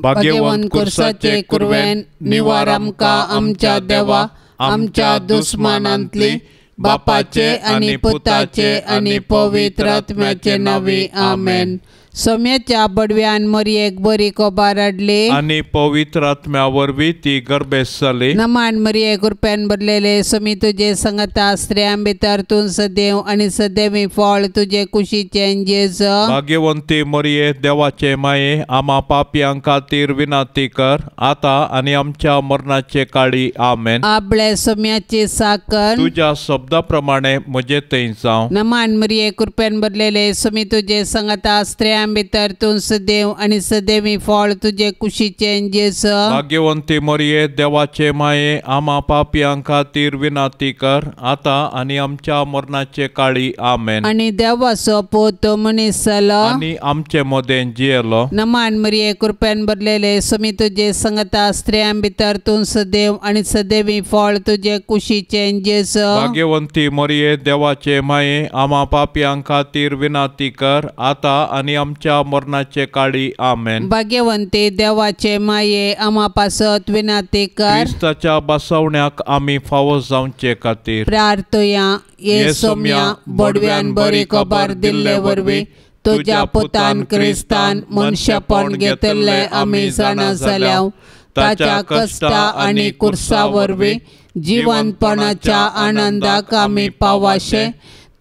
भाग्यवन कुर्साचे कुरवेन निवार आमकां आमच्या देवा आमच्या दुस्मानांतली बापाचे आनी पुताचे आनी पवित्र आत्म्याचे नावी आमेन। सोम्याच्या बडव्यान मरियेक बरी कोबार हाडली आनी पवित्र आत्म्या वरवीं ती गर्भेस जाली। नमान मरिये कृपेन भरलेले सोमी तुजे संगता स्त्रियां भितर तूं सदैव आनी सदैवी फळ तुजे कुशीचे जेजू। भाग्यवंती मरिये देवाचे माये आम्हा पापयांक खातीर विनंती कर आता आनी आमच्या मरणाचे काळी आमेन। आपले सोम्याची साकर तुझ्या शब्दा प्रमाणे म्हजे थंय जावं। नमान मरिये कृपेन भरलेले सोमी तुजे संगता स्त्रियां भितर तूं सदैव आनी सदैवी फळ तुजे कुशीचे जेजू। भाग्यवंती मरिये देवाचे माये आम्हा पापयांक खातीर विनंती कर आता आनी आमच्या मरणाचे काळी आमेन। आनी देवाचो पूत मनीस जालो आनी आमचे मदें जियेलो। नमान मरिये कृपेन भरलेले सोमी तुजे संगता स्त्रियां भितर तूं सदैव आनी सदैवी फळ तुजे कुशीचे जेजू। भाग्यवंती मरिये देवाचे माये आम्हा पापयांक खातीर विनंती कर आता आनी आमच्या मरणाचे काळी आमेन। भाग्यवंती देवाचे माये आम्हा पासत विनंती कर क्रिस्ताच्या बसवण्याक आमी फावो जावचे खातीर प्रार्थया ये सोम्या बडव्यान बरी खबर दिल्ले वरवीं तुज्या पुतान क्रिस्तान मनशापण घेतले आमी जाणा जाल्याव ताच्या कष्टा आनी कुर्सा वरवीं जिवंतपणाच्या आनंदाक आमी पावाशे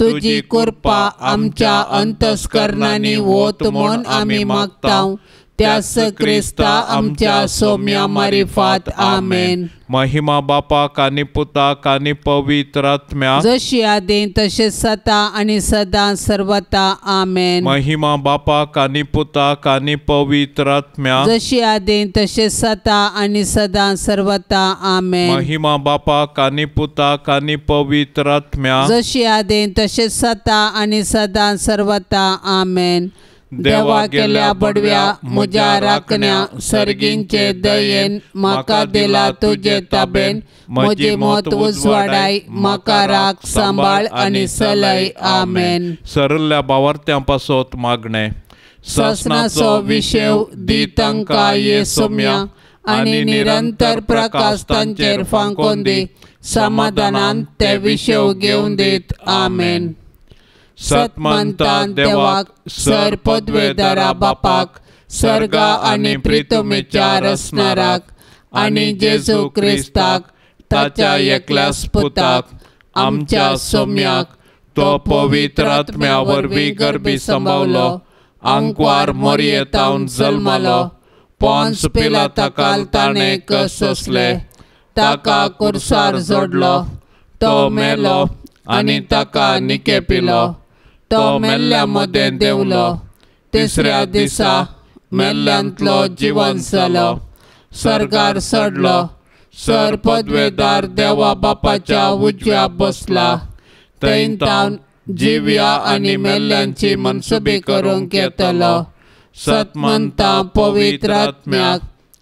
तुजी कृपा आमच्या अंतस्करणांनी वोत म्हूण आमी मागतां त्यास क्रिस्ता आमच्या सोम्या मारिफात आमेन। महिमा बापाक आनी पुताक आनी पवित्र आत्म्या जशी आदीं तशेंच जाता आनी सदां सर्वता आमेन। महिमा बापाक आनी पुताक आनी पवित्र आत्म्या जशी आदीं तशेंच जाता आनी सदां सर्वता आमेन। महिमा बापाक आनी पुताक आनी पवित्र आत्म्या जशी आदीं तशेंच जाता आनी सदां सर्वता आमेन। देवा केल्या बडव्या म्हज्या राखण्या सर्गींचे दयेन म्हाका दिला तुजे ताबेन म्हजी मोत उजवाडाय म्हाका राख सांबाळ आनी चलय आमेन। सरल्या बावर्त्यां पासत मागणे ससनाचो विशेव दी तांकां ये सोम्या आनी निरंतर प्रकाश तांचेर फांकोन दी समाधानान ते विशेव घेवन दीत आमेन। सतमंता देवाक सर पदवेदारा बापाक सर्गा आनी प्रितुमेच्या रसनाराक आनी जेजू क्रिस्ताक ताच्या एकल्याच पुताक आमच्या सोम्याक तो पवित्र आत्म्या वरवीं गर्भी संभावलो आंकवार मरियेतावन जल्मलो पोंस पिलाताकाल ताणें कस सोंसले ताका कुर्सार जोडलो तो मेलो आनी ताका निकेपिलो तो मेल्ल्या मदें देवलो तिसऱ्या दिसा मेल्ल्यांतलो जिवंत जालो सर्गार चडलो सर पदवेदार देवा बापाच्या उजव्या बसला थंय तावन जिव्या आनी मेल्ल्यांची मनसुबी करूंक येतलो। सतमंता पवित्र आत्म्याक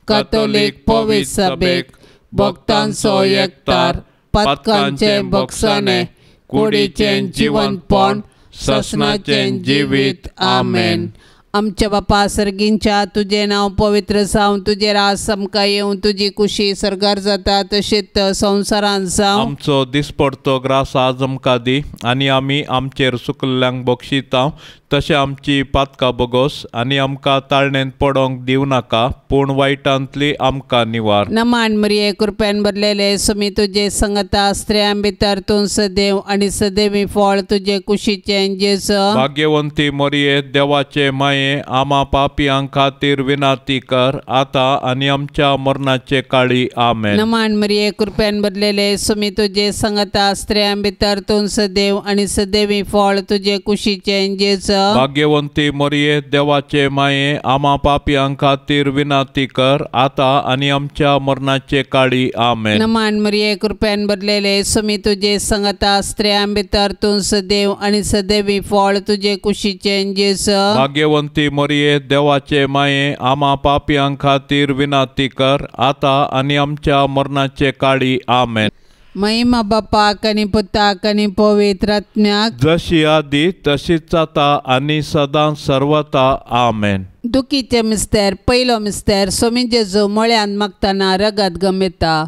कातोलीक पवित्र सभेक भक्तांचो एकठार पातकांचे भक्षणे कुडीचें जिवंतपण ससनाचें जिवीत आमेन। आमच्या बापा सर्गींच्या तुझे नाव पवित्र जावं तुझे रास आमकां येवं तुजी कुशी सरगार जाता तशीच संवसारांत जावं। आमचो दिसपडतो ग्रास आज आमकां दी आनी आमी आमचेर सुकल्ल्यांक बक्षिता तशें आमची पातकां बगोस आनी आमकां ताळणेंत पडोंक दिवं नाका पूण वायटांतली आमकां निवार। नमान मरिये कृपेन भरलेले सोमी तुजे संगता स्त्रियां भितर तूं सदैव आनी सदैवी फळ तुजे कुशीचे जेजू। भाग्यवंती मरिये देवाचे माये आम्हा पापयांक खातीर विनंती कर आता आनी आमच्या मरणाचे काळी आमेन। नमान मरिये कृपेन भरलेले सोमी तुजे संगता स्त्रियां भितर तूं सदैव आनी सदैवी फळ तुजे कुशीचे जेजू। भाग्यवंती मरिये देवाचे माये आम्हा पापयांक खातीर विनंती कर आता आनी आमच्या मरणाचे काळी आमेन। नमान मरिये कृपेन भरलेले सोमी तुजे संगता स्त्रियां भितर तूं सदैव आनी सदैवी फळ तुजे कुशीचे जेजू। भाग्यवंती मरिये देवाचे माये आम्हा पापयांक खातीर विनंती कर आता आनी आमच्या मरणाचे काळी आमेन। महिमा बापाक आनी पुताक आनी पवित्र आत्म्याक जशी आदी तशीच जाता आनी सदां सर्वता आमेन। दुखीचे मिस्तेर पयलो मिस्तेर सोमी जेजू मळ्यान मागतना रगत गमेता.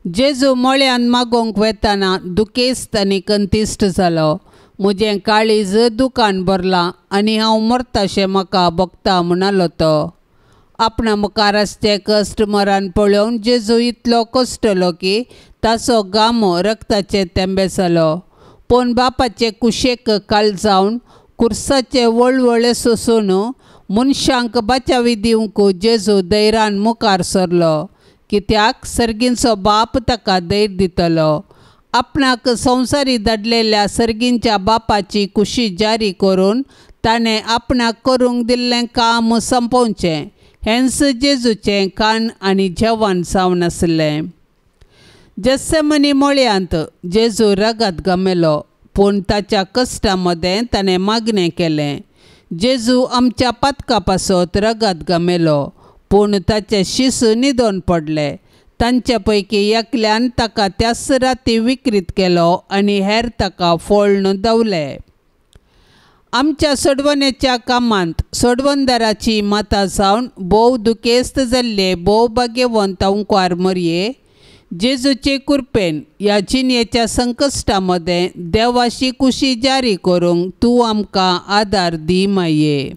जेजू मळ्यान मागोंक वेताना दुखेस्त आनी कंतिश्ट जालो. म्हजें काळीज दुखान भरलां आनी हांव मरताशें म्हाका भोगता म्हणालो तो. आपणा मुखार आसचे कश्ट मरण पळोवन जेजू इतलो कश्टलो की ताचो गामो रक्ताचे तेंबे जालो. पूण बापाचे कुशेक काल जावन कुर्साचे वळवळे सोसून मनशांक बाचावी दिवंक जेजू धैर्यान मुखार सरलो. कित्याक सर्गींचो बाप ताका धैर्य दितलो. आपणाक संवसारी धाडलेल्या सर्गींच्या बापाची खुशी जारी करून ताणें आपणाक करूंक दिल्लें काम संपोवचें हेंच जेजूचें खाण आनी जेवण जावन आसलें. गेत्सेमनी मळ्यांत जेजू रगत गमेलो, पूण ताच्या कश्टा मदें ताणें मागणें केलें. जेजू आमच्या पातका पासत रगत गमेलो, पूण ताचे शीस न्हिदोन पडले. तांचे पैकी एकल्यान ताका त्याच राती विकृत केलो आनी हेर ताका फोळून दवले. आमच्या सोडवणेच्या कामांत सोडवणदाराची माता जावन भोव दुखेस्त जाल्ले भोव भाग्यवंत ओंकार मरये, जेजूचे कृपेन ह्या जिणेच्या संकश्टा मदें देवाची खुशी जारी करूंक तूं आमकां आदार दी माये.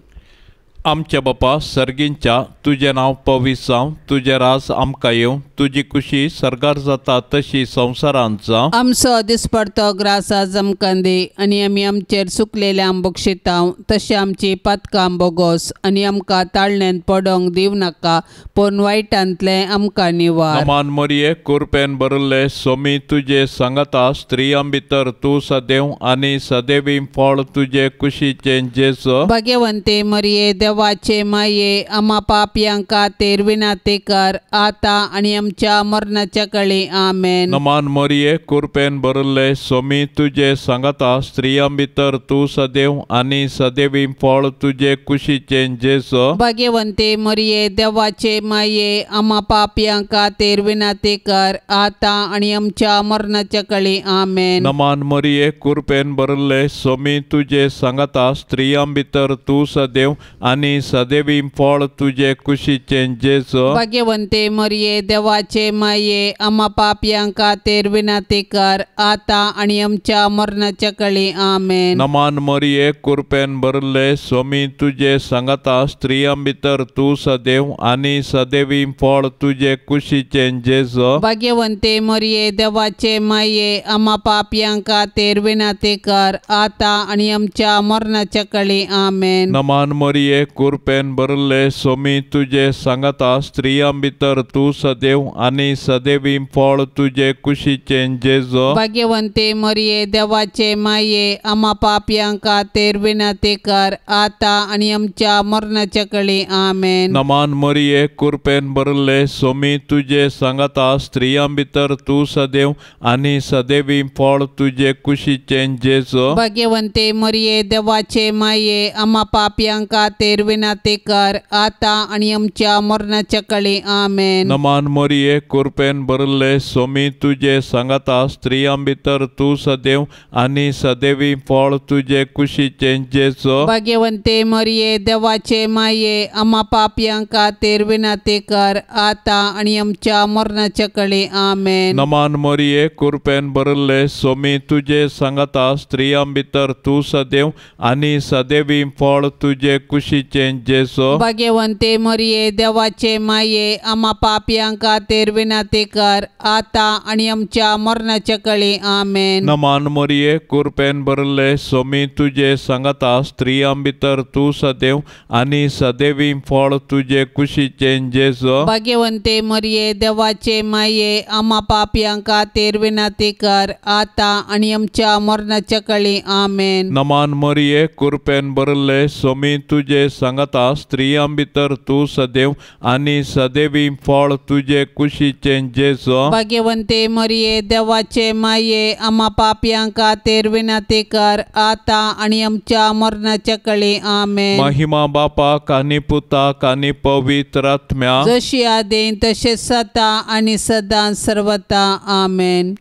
आमच्या बापा सर्गींच्या तुजें नांव पवित्र जावं, तुजें राज आमकां येवं, तुजी खुशी सर्गार जाता तशी संवसारांत जावं. आमचो दिसपडतो ग्रास आज आमकां दी आनी आमी आमचेर चुकलेल्यांक बक्षितांव, तशें आमची पातकां बोगोस आनी आमकां ताळणेंत पडोंक दिव नाका, पूण वायटांतलें आमकां निवार. नमान मरये कृपेन भरिल्ले सोमी तुजे सांगाता स्त्रियां भितर तूं सदैव आनी सदैवी फळ तुजे कुशीचें जेजू. भाग्यवंते मरये देवाचे माये, आम्हा पापयांक खातीर विनाती कर, आतां आनी आमच्या मरणाच्या काळी आमेन. नमान मरये कृपेन भरिल्ले सोमी तुजे सांगाता स्त्रियां भितर तूं सदैव आनी सदैवी फळ तुजे कुशीचें जेजू. भाग्यवंते मरये देवाचे माये, आम्हा पापयांक खातीर विनाती कर, आतां आनी आमच्या मरणाच्या काळी आमेन. नमान मरये कृपेन भरिल्ले सोमी तुजे सांगाता स्त्रियां भितर तूं सदैव आनी सदैवी फळ तुजे कुशीचें जेजू. भाग्यवंते मरये देवाचे माये, आम्हा पापयांक खातीर विनाती कर, आतां आनी आमच्या मरणाच्या काळी आमेन. नमान मरये कृपेन भरिल्ले सोमी तुजे सांगाता स्त्रियां भितर तूं सदैव आनी सदैवी फळ तुजे कुशीचें जेजू. भाग्यवंते मरये देवाचे माये, आम्हा पापयांक खातीर विनाती कर, आतां आनी आमच्या मरणाच्या काळी आमेन. नमान मरये कृपेन भरिल्ले सोमी तुजे सांगाता स्त्रियां भितर तूं सदैव आनी सदैवी फळ तुजे कुशीचें जेजू. भाग्यवंते मरये देवाचे माये, आम्हा पापयांक खातीर विनाती कर, आतां आनी आमच्या मरणाच्या काळी आमेन. नमान मरये कृपेन भरिल्ले सोमी तुजे सांगाता स्त्रियां भितर तूं सदैव आनी सदैवी फळ तुजे कुशीचें जेजू. भाग्यवंते मरये देवाचे माये, आम्हा पापयांक खातीर विनाती कर, आतां आनी आमच्या मरणाच्या काळी आमेन. नमान मरये कृपेन भरिल्ले सोमी तुजे सांगाता स्त्रियां भितर तूं सदैव आनी सदैवी फळ तुजे कुशीचें जेजू. भाग्यवंते मरये देवाचे माये, आम्हा पापयांक खातीर विनाती कर, आतां आनी आमच्या मरणाच्या काळी आमेन. नमान मरये कृपेन भरिल्ले सोमी तुजे सांगाता स्त्रियां भितर तूं सदैव आनी सदैवी फळ तुजे कुशीचें जेजू. भाग्यवंते मरये देवाचे माये, आम्हा पापयांक खातीर विनाती कर, आतां आनी आमच्या मरणाच्या काळी आमेन. नमान मरये कृपेन भरिल्ले सोमी तुजे सांगाता स्त्रियां भितर तूं सदैव आनी सदैवी फळ तुजे कुशीचें जेजू. भाग्यवंते मरये देवाचे माये, आम्हा पापयांक खातीर विनाती कर, आतां आनी आमच्या मरणाच्या काळी आमेन. नमान मरये कृपेन भरिल्ले सोमी तुजे सांगाता स्त्रियां भितर तूं सदैव आनी सदैवी फळ तुजे कुशीचें जेजू. भाग्यवंते मरये देवाचे माये, आम्हा पापयांक खातीर विनाती कर, आतां आनी आमच्या मरणाच्या काळी आमेन. महिमा बापाक आनी पुताक आनी पवित्र आत्म्या, जशी आदीं तशेंच जाता आनी सदां सर्वता आमेन.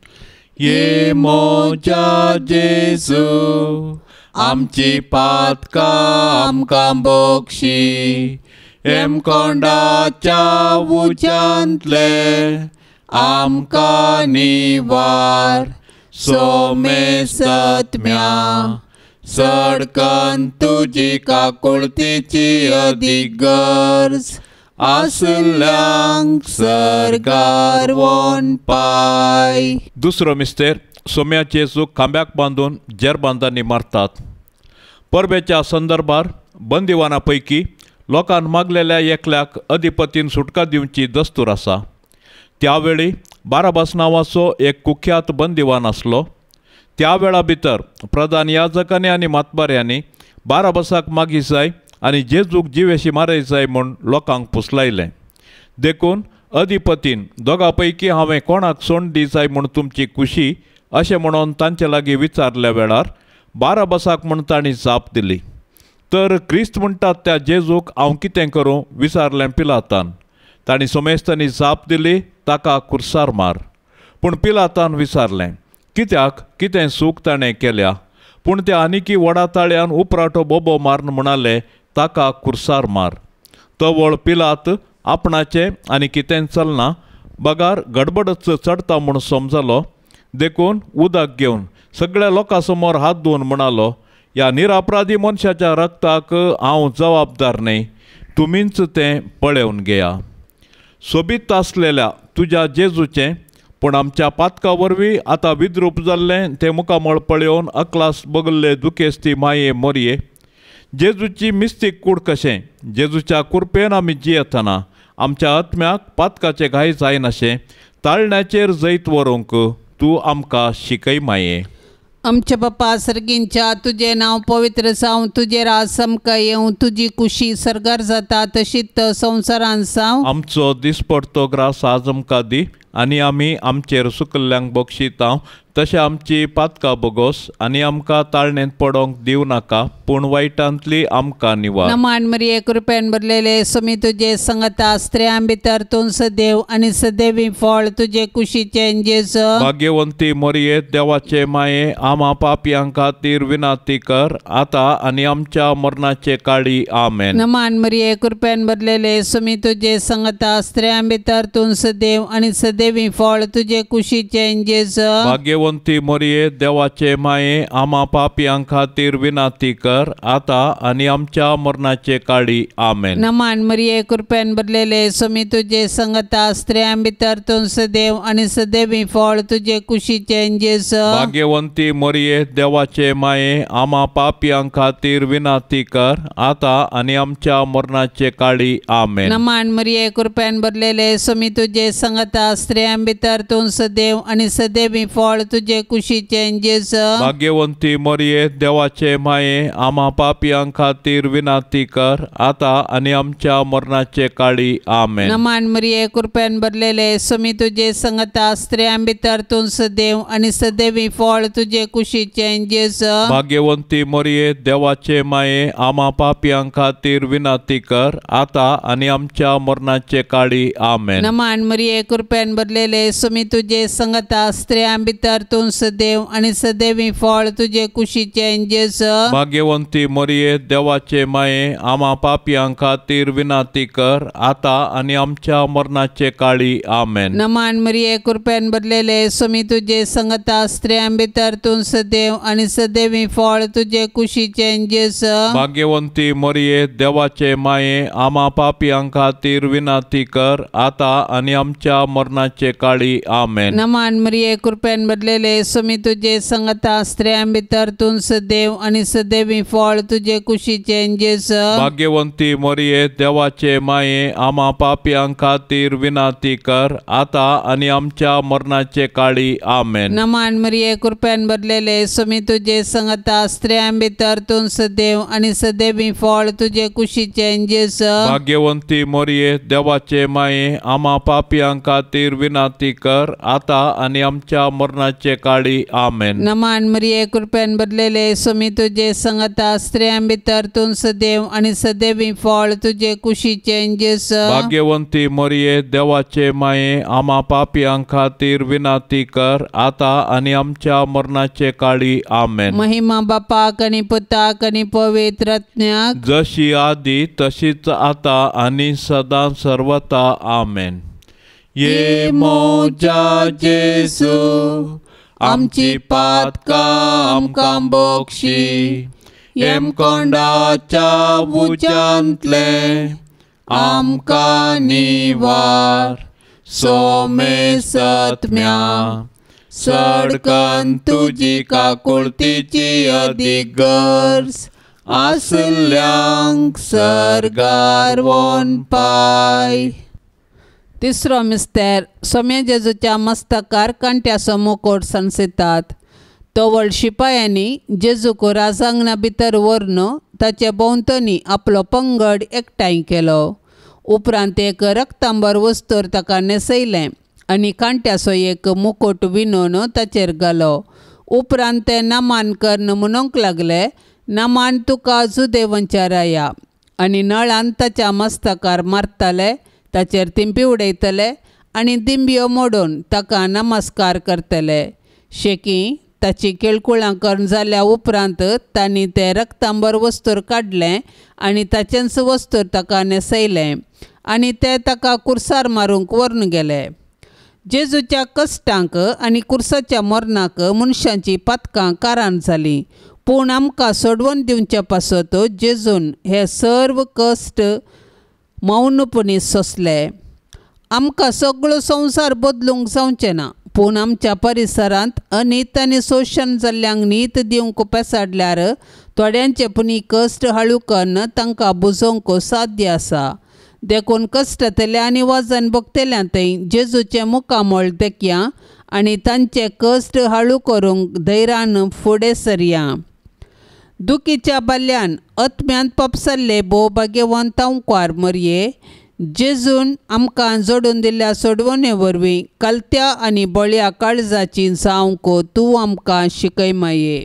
ये मोजा जेजू आमची पातकां आमकां बोगशी. हेमकोंडाच्या उज्यांतले आमकां निवार. सोमे सत्म्या सडकन तुजी काकुळतीची अदीक गरज. आसल्यांक सरकार वोन पाय. दुसरो मिस्तेर सोम्याचे येसू खांब्याक बांदून जेरबांदांनी मारतात. परबेच्या संदर्भार बंदिवाना पैकी लोकांन मागलेल्या एकल्याक अधिपतीन सुटका दिवची दस्तूर आसा. त्यावेळी बाराबास नांवाचो एक कुख्यात बंदिवान आसलो. त्या वेळा भितर प्रधान याजकांनी आनी मातबाऱ्यांनी बाराबासाक मागी जाय आनी जेजूक जिवेशी मारय जाय म्हूण लोकांक फुसलायलें. देखून अधिपतीन दोगां पैकी हांवें कोणाक सोंड दी जाय म्हूण तुमची खुशी अशें म्हणून तांचे लागीं विचारल्या वेळार बाराबासाक म्हूण तांणी जाप दिली. तर क्रिस्त म्हणटात त्या जेजूक हांव कितें करूं विचारलें पिलातान. तांणी सोमेस्तांनी जाप दिली, ताका खुर्सार मार. पूण पिलातान विचारलें, कित्याक कितें चूक ताणें केल्या. पूण त्या आनिकी व्हडा ताळ्यान उपराटो बोबो मारन म्हणाले, ताका खुर्सार मार. तो वळ पिलात आपणाचें आनी कितें चलना बगार गडबडच चडटा म्हूण समजलो. देखून उदक घेवन सगळ्या लोकां समोर हात धुवन म्हणालो, ह्या निरापराधी मनशाच्या रक्ताक हांव जबाबदार न्हय. तुमीच तें पळोवन घेया. सोबीत आसलेल्या तुज्या जेजूचें पूण आमच्या पातका वरवीं आतां विद्रूप जाल्लें तें मुखामळ पळोवन अकलास बगल्ले दुखेस्ती माये मोरये. जेजूची मिस्तीक कूड कशें जेजूच्या कुरपेन आमी जियेतना आमच्या आत्म्याक पातकाचें घाय जायनाशें ताळण्याचेर जैत व्हरूंक तूं आमकां शिकय माये. आमचे बापा सर्गींच्या तुझे नांव पवित्र जावं. तुजे राज समका येवं. तुजी कुशी सरगार जाता तशीच संवसारान जावं. आमचो दिसपडतो ग्रास आज आमकां दी आनी आमी आमचेर सुकल्ल्यांक बक्षितांव. तशें आमची पातकां बोगोस आनी आमकां ताळणेंत पडोंक दिव नाका पूण वायटांतली आमकां निवार. नमान मरिये कृपेन भरलेले समी तुजे संगता स्त्रियां भितर तूं सदैव आनी सदैवी फळ तुजे कुशीचें जेजू. भाग्यवंती मोरये देवाचे माये आमा पापयां खातीर विनाती कर आतां आनी आमच्या मरणाचे काळी आमेन. नमान मरिये कृपेन भरलेले समी तुजे संगता स्त्रियां भितर तूं सदैव आनी सदैवी फळ तुजे कुशीचें जेजू. भाग्यवंती मोरये देवाचे माये आमा पापयां खातीर विनाती कर आतां आनी आमच्या मरणाचे काळी आमेन. नमान मरिये कृपेन भरलेले समी तुजे संगता स्त्रियां भितर तूं सदैव आनी सदैवी फळ तुजे कुशीचें जेजू. भाग्यवंती मोरये देवाचे माये आमा पापयां खातीर विनाती कर आतां आनी आमच्या मरणाचे काळी आमेन. नमान मरिये कृपेन भरलेले समी तुजे संगता स्त्रियां भितर तूं सदैव आनी सदैवी फळ तुजे कुशीचें जेजू. भाग्यवंती मोरये देवाचे माये आमा पापयां खातीर विनाती कर आतां आनी आमच्या मरणाचे काळी आमेन. नमान मरिये कृपेन भरलेले समी तुजे संगता स्त्रियां भितर तूं सदैव आनी सदैवी फळ तुजे कुशीचें जेजू. भाग्यवंती मोरये देवाचे माये आमा पापयां खातीर विनाती कर आतां आनी आमच्या मरणाचे काळी आमेन. नमान मरिये कृपेन भरलेले समी तुजे संगता स्त्रियां भितर तूं सदैव आनी सदैवी फळ तुजे कुशीचें जेजू. भाग्यवंती मोरये देवाचे माये आमा पापयां खातीर विनाती कर आतां आनी आमच्या मरणाचे काळी आमेन. नमान मरिये कृपेन भरलेले समी तुजे संगता स्त्रियां भितर तूं सदैव आनी सदैवी फळ तुजे कुशीचें जेजू. भाग्यवंती मोरये देवाचे माये आमा पापयां खातीर विनाती कर आतां आनी आमच्या मरणाचे काळी आमेन. नमान मरिये कृपेन भरलेले समी तुजे संगता स्त्रियां भितर तूं सदैव आनी सदैवी फळ तुजे कुशीचें जेजू. भाग्यवंती मोरये देवाचे माये आमा पापयां खातीर विनाती कर आतां आनी आमच्या मरणाचे काळी आमेन. नमान मरिये कृपेन भरलेले समी तुजे संगता स्त्रियां भितर तूं सदैव आनी सदैवी फळ तुजे कुशीचें जेजू. भाग्यवंती मोरये देवाचे माये आमा पापयां खातीर विनाती कर आतां आनी आमच्या मरणाचे मरणाचे काळी आमेन. नमान मरिये कृपेन भरलेले स्वामी तुझे संगता स्त्रियां भितर तूं सदैव आणि सदैवी फळ तुझे कुशीचे जेस. भाग्यवंती मरिये देवाचे माये आम्हा पापियां खातीर विनाती कर आता आणि आमच्या मरणाचे काळी आमेन. महिमा बापाक आणि पुताक आणि पवित्र आत्म्याक जशी आधी तशीच आता आणि सदा सर्वता आमेन. ये मोजा जेसू आमची पातका आमकां बोक्षी येम कोंडाच्या उजांतले आमकां निवार सोमे सत्म्या सडकन तुजी काकुळतीची अधिक गरज आसल्यांक सर्गार वोन पाय. तिसरो मिस्तेर सोम्या जेजूच्या मस्तकार कांट्याचो मुकोट संसितात. तवळ शिपायांनी जेजूक राजांगणा भितर व्हरून ताचे भोंवतणी आपलो पंगड एकठांय केलो. उपरांत एक रक्तांबर वस्तूर ताका नेसयलें आनी कांट्याचो एक मुकोट विणून ताचेर घालो. उपरांत ते नामान कर्ण म्हणूंक लागले, नामान तुका जुदेवांच्या राया. आनी नळान ताच्या मस्तकार मारताले, ताचेर तिंबी उडयतले आनी दिंब्यो मोडून ताका नमस्कार करतले. शेकी ताची केळकुळां करून जाल्या उपरांत तांणी ते रक्तांबर वस्तूर काडलें आनी ताचेंच वस्तूर ताका नेसयलें आनी ते ताका कुर्सार मारूंक व्हरून गेले. जेजूच्या कश्टांक आनी कुर्साच्या मरणाक मनशांची पातकां कारण जालीं, पूण आमकां सोडवून दिवचे पासत जेजून हे सर्व कश्ट मौनपणी सोंसले. आमकां सगळो संवसार बदलूंक जावचें ना, पूण आमच्या परिसरांत अनीत आनी शोशण जाल्ल्यांक नीत दिवंक पेसाडल्यार थोड्यांचे पुनी कश्ट हळू करून तांकां बुजोवंक साध्य आसा. देखून कश्टातल्या आनी वजन भोगतल्या थंय जेजूचें मुखामळ देखया आनी तांचे कश्ट हळू करूंक धैर्यान फुडें सरया. दुखीच्या बाल्यान आत्म्यान पपसल्ले भोव भाग्यवंतांकार मरिये, जेजून आमकां जोडून दिल्ल्या सोडवणे वरवीं कलत्या आनी बळ्या काळजाची जावंक तूं आमकां शिकय माये.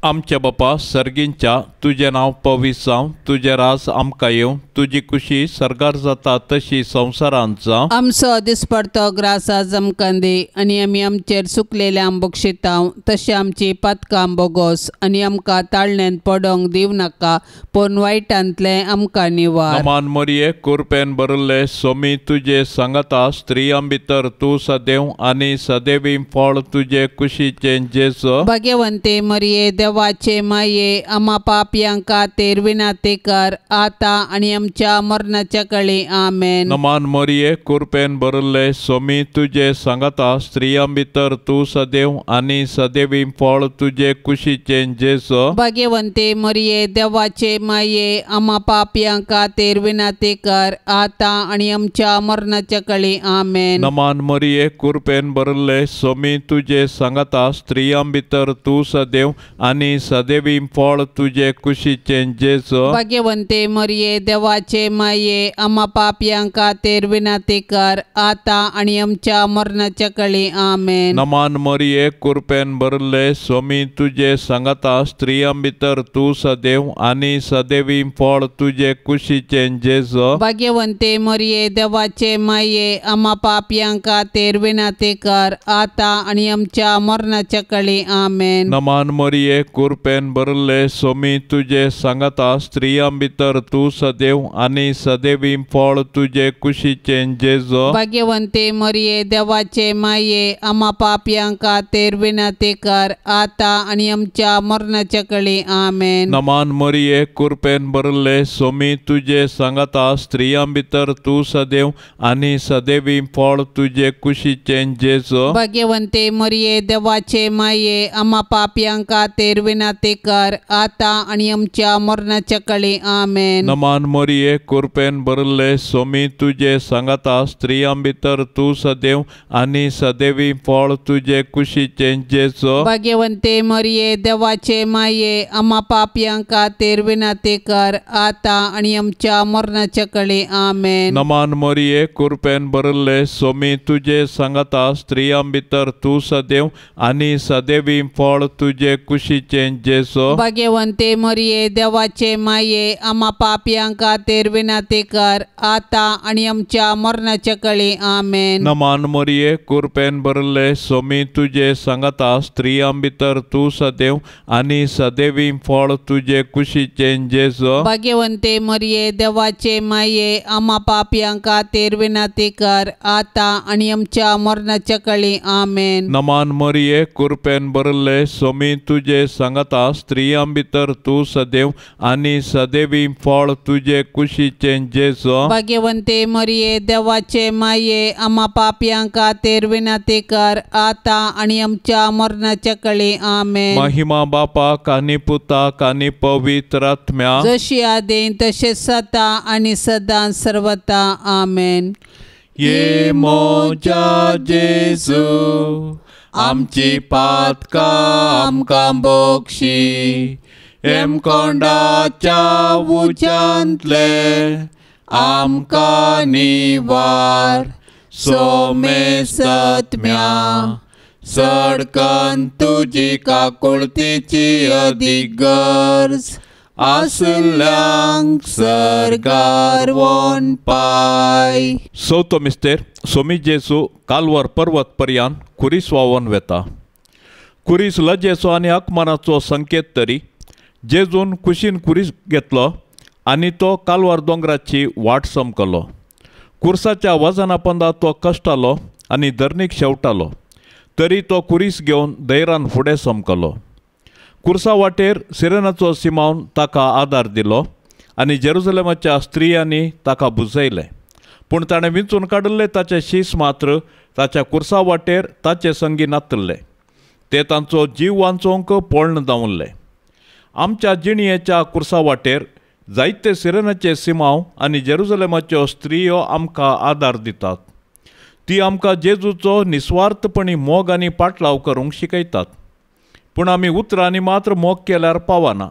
आमच्या बापा सर्गींच्या तुझे नांव पवित्र जावं, तुझे राज आमकां येवं, तुजी खुशी सर्गार जाता तशी संवसारांत जावं. आमचो दिसपडतो ग्रास आज आमकां दी आनी आमी आमचेर चुकलेल्यांक बक्षितांव, तशें आमची पातकां बोगोस आनी आमकां ताळणेंत पडोंक दिवं नाका, पूण वायटांतले आमकां निवार. नमान मरिये कृपेन भरिल्ले स्वामी तुजे सांगता स्त्रियां भितर तूं सदैव आनी सदैवी फळ तुजे कुशीचें जेजू. भाग्यवंते मरिये देवाचे माये आम्हा पापयां खातीर विनाती कर आता आनी आमच्या मरणाच्या काळी आमेन. नमान मरिये कृपेन भरिल्ले स्वामी तुजे सांगता स्त्रियां भितर तूं सदैव आनी सदैवी फळ तुजे कुशीचें जेजू. भाग्यवंते मरिये देवाचे माये आम्हा पापयां खातीर विनाती कर आता आनी आमच्या मरणाच्या काळी आमेन. नमान मरिये कृपेन भरिल्ले स्वामी तुजे सांगता स्त्रियां भितर तूं सदैव आनी सदैवी फळ तुजे कुशीचें जेजू. भाग्यवंते मरिये देवाचे माये आम्हा पापयां खातीर विनाती कर आता आनी आमच्या मरणाच्या काळी आमेन. नमान मरिये कृपेन भरिल्ले स्वामी तुजे सांगता स्त्रियां भितर तूं सदैव आनी सदैवी फळ तुजे कुशीचें जेजू. भाग्यवंते मरिये देवाचे माये आम्हा पापयां खातीर विनाती कर आता आनी आमच्या मरणाच्या काळी आमेन. नमान मरिये कृपेन भरिल्ले स्वामी तुजे सांगता स्त्रियां भितर तूं सदैव आनी सदैवी फळ तुजे कुशीचें जेजू. भाग्यवंते मरिये देवाचे माये आम्हा पापयां खातीर विनाती कर आता आनी आमच्या मरणाच्या काळी आमेन. नमान मरिये कृपेन भरिल्ले स्वामी तुजे सांगता स्त्रियां भितर तूं सदैव आनी सदैवी फळ तुजे कुशीचें जेजू. भाग्यवंते मरिये देवाचे माये आम्हा पापयां खातीर विनाती कर आता आणि आमच्या मरणाच्या काळी आमेन. नमान मोरये कृपेन भरले सोमी तुझे सांगता स्त्रियां भितर तू सदैव आणि सदैवी फळ तुझे कुशीचे जेसो. भाग्यवंते मरिये देवाचे माये आम्हा पापियांका खातीर विनाती कर आता आणि आमच्या मरणाच्या काळी आमेन. नमान मोरये कृपेन भरले सोमी तुझे सांगता स्त्रियां भितर तू सदैव आणि सदैवी फळ तुझे कुशीचे जेसो. भाग्यवंते मरिये देवाचे माये आम्हा पापियांका खातीर विनाती कर आता आणि आमच्या मरणाच्या काळी आमेन. नमान मोरये कृपेन भरले सोमी तुझे सांगता स्त्रियां भितर तू सदैव आणि सदैवी फळ तुझे कुशीचे जेसो. भाग्यवंते मरिये देवाचे माये आम्हा पापियांका खातीर विनाती कर आता आणि आमच्या मरणाच्या काळी आमेन. नमान मोरये कृपेन भरले सोमी तुझे सांगता स्त्रियां भितर तू सदैव आणि सदैवी फळ तुझे कुशीचे जेसो. भाग्यवंते मरिये देवाचे माये आम्हा पापियांका खातीर विनाती कर आता आणि आमच्या मरणाच्या काळी आमेन. महिमा बापाक आणि पुताक आणि पवित्र आत्म्या जशी आदेन तसे सता आणि सदा सर्वता आमेन. ये मोजा जेजू आमची पातका आमकां बोक्षी एम कोंडाच्या उज्यांतले आमकां निवार सोमे सत्म्या सडकन तुजी काकुळतीची अदीक गरज आसल्यांक सरकार वोन पाय. चवथो मिस्तेर सोमी जेसू कालवर पर्वत पर्यान कुरीस वावन वेता. कुरीस लजेचो आनी आकमनाचो संकेत तरी जेजून कुशीन कुरीस घेतलो आनी तो कालवार दोंगराची वाट समकलो. कुर्साच्या वजना पंदा तो कश्टालो आनी धरणीक शेवटालो तरी तो कुरीस घेवन धैर्यान फुडें समकलो. कुर्सा वाटेर सिरेनाचो सिमावन ताका आदार दिलो आनी जेरुसलेमाच्या स्त्रियांनी ताका बुजयलें. पूण ताणें विंचून काडिल्ले ताचे शीस मात्र ताच्या कुर्सा वाटेर ताचे संगी नातल्ले. ते तांचो जीव वांचोवंक पळण दावल्ले. आमच्या जिणयेच्या कुर्सा वाटेर जायते सिरेनाचे सिमाव आनी जेरुसलेमाच्यो स्त्रियो आमकां आदार दितात. ती आमकां जेजूचो निस्वार्थपणी मोग आनी पाटलाव करूंक शिकयतात. पूण आमी उतरांनी मात्र मोग केल्यार पावना.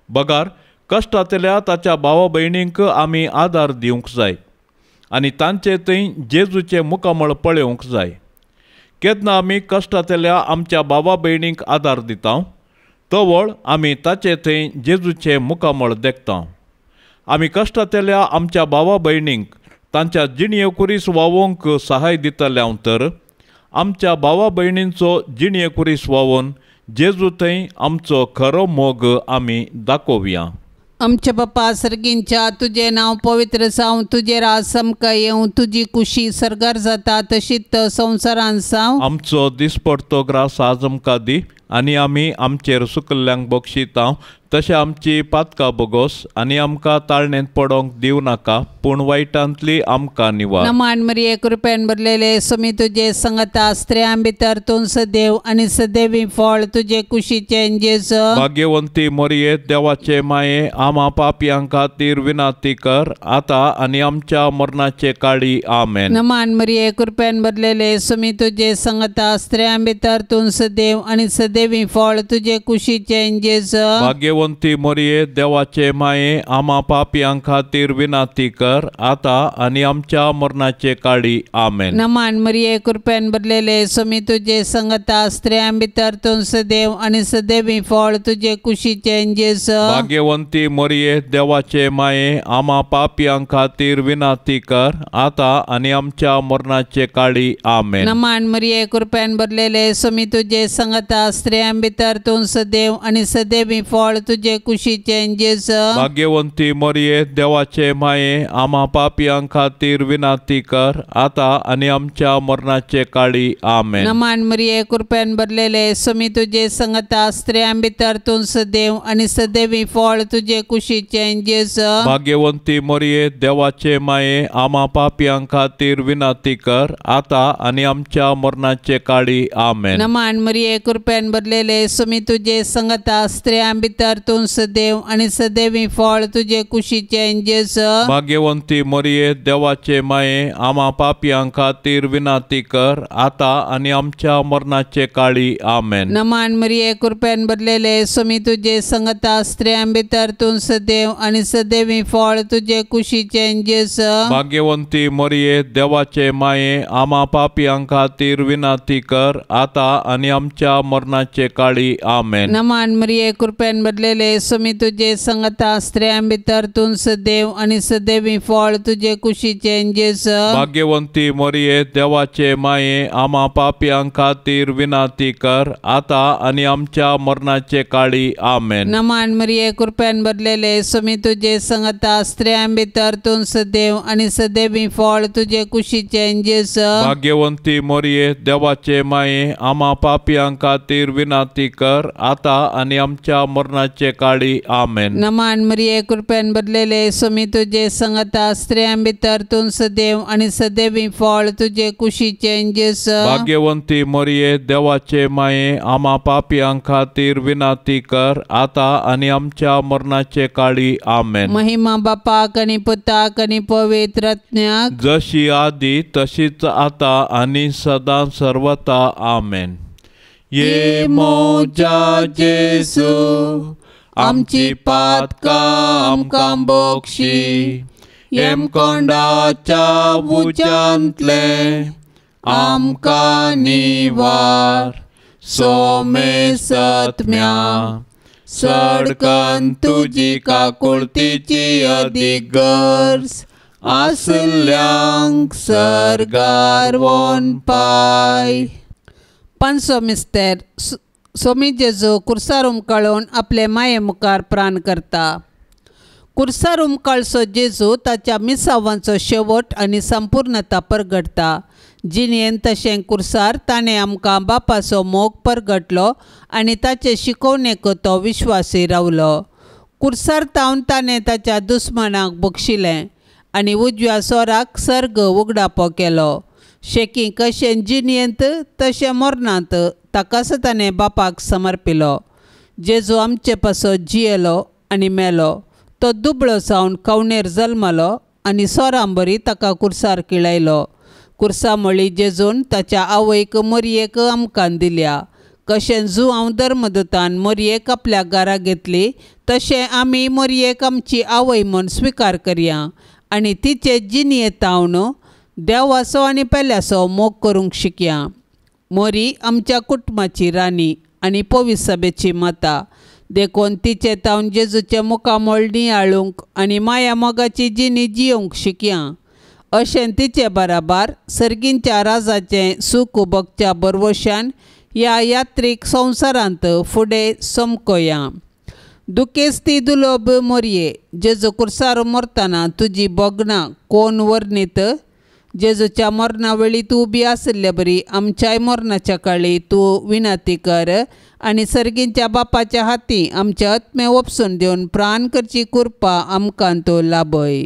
बगार कश्टांतल्या ताच्या भावा भयणींक आमी आदार दिवंक जाय आनी तांचे थंय जेजूचे मुखामळ पळोवंक जाय. केन्ना आमी कश्टांतल्या आमच्या भावा भयणींक आदार दिता तवळ आमी ताचे थंय जेजूचे मुखामळ देखता. आमी कश्टांतल्या आमच्या भावा भयणींक तांच्या जिणये कुरीस वावोवंक सहाय दितल्यां तर आमच्या भावा भयणींचो जिणये कुरीस वावोवन जेजू थंय आमचो खरो मोग आमी दाखोवया. आमच्या बापा सर्गींच्या तुझे नाव पवित्र जावं, तुझे राज समका येवं, तुझी कुशी सरगार जाता तशीच संवसारान जावं. आमचो दिसपडतो ग्रास आज आमकां दी आनी आमी आमचेर सुकल्ल्यांक बक्षिता तशें आमची पातकां बोगोस आनी आमकां ताळणेंत पडोंक दिव नाका पूण वायटांतली आमकां निवार. नमान मरिये कृपेन भरलेले सोमी तुझे संगता स्त्रियां भितर तूं सदैव आनी सदैवी फळ तुझे कुशीचे जेजू. भाग्यवंती मोरये देवाचे माये आम्हा पापियां खातीर विनाती कर आता आनी आमच्या मरणाचे काळी आमेन. नमान मरिये कृपेन भरलेले सोमी तुझे संगता स्त्रियां भितर तूं सदैव आनी सदैवी फळ तुझे कुशीचे जेजू. भाग्यवंती मोरये देवाचे माये आम्हा पापियां खातीर विनाती कर आता आनी आमच्या मरणाचे काळी आमेन. नमान मरिये कृपेन भरलेले सोमी तुझे संगता स्त्रियां भितर तूं सदैव आनी सदैवी फळ तुझे कुशीचे जेजू. भाग्यवंती मोरये देवाचे माये आम्हा पापियां खातीर विनाती कर आता आनी आमच्या मरणाचे काळी आमेन. नमान मरिये कृपेन भरलेले सोमी तुझे संगता स्त्रियां भितर तूं सदैव आनी सदैवी फळ तुझे कुशीचे जेजू. भाग्यवंती मोरये देवाचे माये आम्हा पापियां खातीर विनाती कर आता आनी आमच्या मरणाचे काळी आमेन. नमान मरिये कृपेन भरलेले सोमी तुझे संगता स्त्रियां भितर तूं सदैव आनी सदैवी फळ तुझे कुशीचे जेजू. भाग्यवंती मोरये देवाचे माये आम्हा पापियां खातीर विनाती कर आता आनी आमच्या मरणाचे काळी आमेन. नमान मरिये कृपेन भरलेले सुमी तुझे संगता स्त्रियां भितर तूं सदैव आणि सदैवी फळ तुझे कुशीचे जेजू. भाग्यवंती मरिये देवाचे माये आम्हा पापियां खातीर विनाती कर आता आणि आमच्या मरणाचे काळी आमेन. नमान मरिये कृपेन भरलेले सुमी तुझे संगता स्त्रियां भितर तूं सदैव आणि सदैवी फळ तुझे कुशीचे जेजू. भाग्यवंती मरिये देवाचे माये आम्हा पापियां खातीर विनाती कर आता आणि आमच्या मरणाचे काळी आमेन. नमान मरिये कृपेन भरलेले सुमी तुझे संगता स्त्रियां भितर तूं सदैव आणि सदैवी फळ तुझे कुशीचे जेजू. भाग्यवंती मरिये देवाचे माये आम्हा पापियां खातीर विनाती कर आता आणि आमच्या मरणाचे काळी आमेन. नमान मरिये कृपेन भरलेले सुमी तुझे संगता स्त्रियां भितर तूं सदैव आणि सदैवी फळ तुझे कुशीचे जेजू. भाग्यवंती मरिये देवाचे माये आम्हा पापियां खातीर विनाती कर आता आणि आमच्या मरणाचे काळी आमेन. नमान मरिये कृपेन भरलेले सुमी तुझे संगता स्त्रियां भितर तूं सदैव आणि सदैवी फळ तुझे कुशीचे जेजू. भाग्यवंती मरिये देवाचे माये आम्हा पापियां खातीर विनाती कर आता आणि आमच्या मरणाचे काळी आमेन. महिमा बापाक आणि पुताक आणि पवित्र आत्म्याक जशी आधी तशीच आता आणि सदा सर्वता आमेन. ये मोजा जेजू आमची पातका आमकां बोक्षी येम कोंडाच्या उजांतले आमकां निवार सोमे सत्म्या सडकन तुजी काकुळतीची अदीक गरज आसल्यांक सरगार वोन पाय. पांचवो मिस्तेर सोमी जेजू कुर्सार उमकळून आपले माये मुखार प्राण करता. कुर्सार उमकळसो जेजू ताच्या मिसावांचो शेवट आनी संपूर्णता परगटता. जिणेन तशें कुर्सार ताणें आमकां बापाचो मोग परगटलो आनी ताचे शिकोवणेक तो विश्वासी रावलो. कुर्सार तावन ताणें ताच्या दुस्मनाक बक्षिलें आनी उजव्या सोराक सर्ग उगडापो केलो. शेकी कशें जिणेंत तशें मरणांत ताकाच ताणें बापाक समर्पिलो. जेजू आमचे पासो जियेलो आनी मेलो. तो दुबळो जावन कवणेर जल्मलो आनी सोरांबरी ताका कुर्सार किळयलो. कुर्सा मळी जेजून ताच्या आवयक मरयेक आमकां दिल्या. कशें जुआंव धर्मदूतान मरयेक आपल्या घरा घेतली तशें आमी मरयेक आमची आवय म्हूण स्विकार करया आनी तिचे जिणये तावन देवाचो आनी पेल्याचो मोग करूंक शिकया. मरी आमच्या कुटुंबाची राणी आनी पवित्र सभेची माता देखून तिचे तावन जेजूचे मुखामोळ नियाळूंक आनी माया मोगाची जिणी जियोंक शिकया. अशें तिचे बराबर सर्गींच्या राजाचें सूख भोगच्या बरवशान ह्या यात्रीक संवसारांत फुडें समकोया. दुखेस्ती दुलोब मरये जेजू कुर्सार मरतना तुजी बोगणां कोण वर्णीत. जेजूच्या मरणा वेळी तूं उबी आसले बरी आमच्याय मरणाच्या काळी तूं विनाती कर आनी सर्गींच्या बापाच्या हाती आमचे आत्मे वपसून दिवन प्राण करची कृपा आमकां तूं लाभय.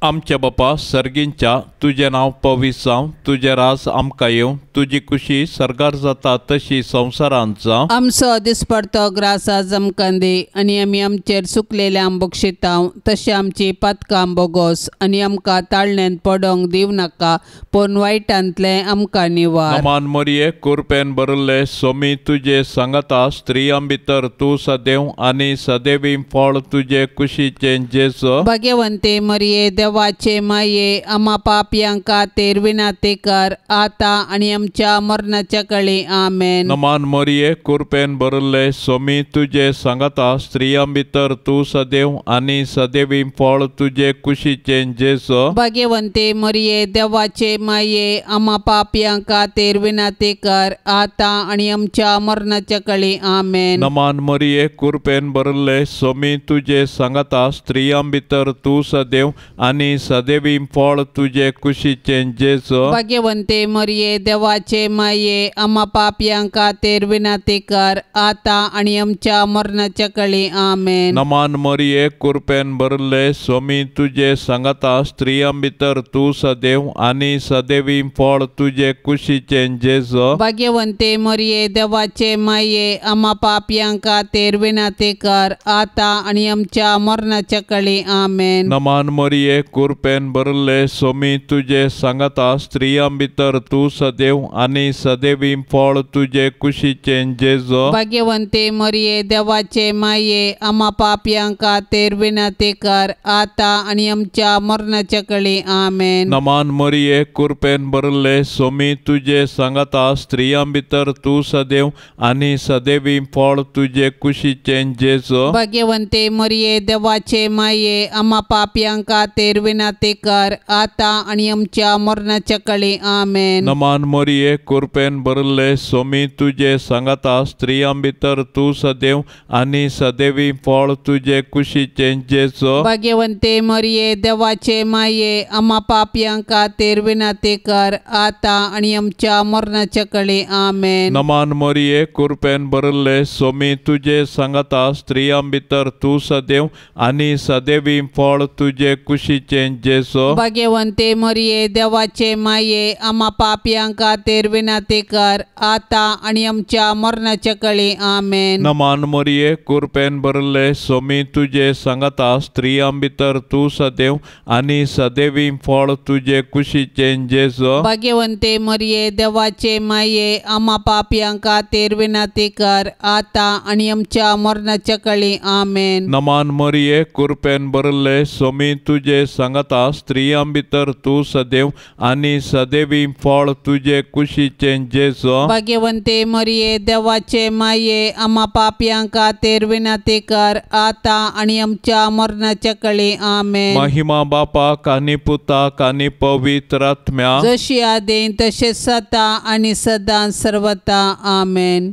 आमच्या बापा सर्गींच्या तुझें नांव पवित्र जावं तुजें राज आमकां येवं तुजी खुशी सरगार जाता तशी संवसारांत जावं. आमचो दिसपडतो ग्रास आज आमकां दी आनी आमी आमचेर चुकलेल्यांक बक्षितांव तशें आमची पातकां बोगोस आनी आमकां ताळणेंत पडोंक दिव नाका पूण वायटांतले आमकां निवार. नमान मरिये कृपेन भरिल्ले सोमी तुजे सांगता स्त्रियां भितर तूं सदैव आनी सदैवी फळ तुजे कुशीचें जेजू. भाग्यवंते मरिये देवाचे माये आम्हा पापयां खातीर विनाती कर आता आनी आमच्या मरणाच्या काळी आमेन. नमान मरिये कृपेन भरिल्ले सोमी तुजे सांगता स्त्रियां भितर तूं सदैव आनी सदैवी फळ तुजे कुशीचें जेजू. भाग्यवंते मरिये देवाचे माये आम्हा पापयां खातीर विनाती कर आता आनी आमच्या मरणाच्या काळी आमेन. नमान मरिये कृपेन भरिल्ले सोमी तुजे सांगता स्त्रियां भितर तूं सदैव आनी आणि सदैवी फळ तुझे कुशीचे जेजो भाग्यवंते मरिये देवाचे माये आम्हा पापियांका तेर विनाती कर आता आणि आमच्या मरणाच्या कळी आमेन. नमान मरिये कृपेन भरले स्वामी तुझे सांगता स्त्रियां भितर तू सदैव आणि सदैवी फळ तुझे कुशीचे जेजो भाग्यवंते मरिये देवाचे माये आम्हा पापियांका तेर विनाती कर आता आणि आमच्या मरणाच्या कळी आमेन. नमान मरिये कृपेन भरले स्वामी तुझे सांगता स्त्रियां भितर तू सदैव आणि सदैवी फळ तुझे कुशीचे जेजो भाग्यवंते मरिये देवाचे माये आम्हा पापियांका तेर विनाती कर आता आणि आमच्या मरणाच्या कळी आमेन. नमान मरिये कृपेन भरले स्वामी तुझे सांगता स्त्रियां भितर तू सदैव आणि सदैवी फळ तुझे कुशीचे जेजो भाग्यवंते मरिये देवाचे माये आम्हा पापियांका तेर विनाती कर आता आणि आमच्या मरणाच्या कळी आमेन. नमान मरिये कृपेन भरले स्वामी तुझे सांगता स्त्रियां भितर तू सदैव आणि सदैवी फळ तुझे कुशीचे जेजो भाग्यवंते मरिये देवाचे माये आम्हा पापियांका तेर विनाती कर आता आणि आमच्या मरणाच्या कळी आमेन. नमान मरिये कृपेन भरले स्वामी तुझे सांगता स्त्रियां भितर तू सदैव आणि सदैवी फळ तुझे कुशीचे जेजो भाग्यवंते मरिये देवाचे माये आम्हा पापियांका तेर विनाती कर आता आणि आमच्या मरणाच्या कळी आमेन. नमान मरिये कृपेन भरले स्वामी तुझे सांगता स्त्रियां भितर तू सदैव आणि सदैवी फळ तुझे कुशीचे जेजो भाग्यवंते मरिये देवाचे माये आम्हा पापियांका तेर विनाती कर आता आणि आमच्या मरणाच्या कळी आमेन. नमान मरिये कृपेन भरले स्वामी तुझे सांगता स्त्रियां भितर तू सदैव आणि सदैवी फळ तुझे कुशीचे जेजो भाग्यवंते मरिये देवाचे माये आम्हा पापियांका तेर विनाती कर आता आणि आमच्या मरणाच्या कळी आमेन. महिमा बापाक आणि पुताक आणि पवित्र आत्म्या जशी आदेन तसे सता आणि सदां सर्वता आमेन.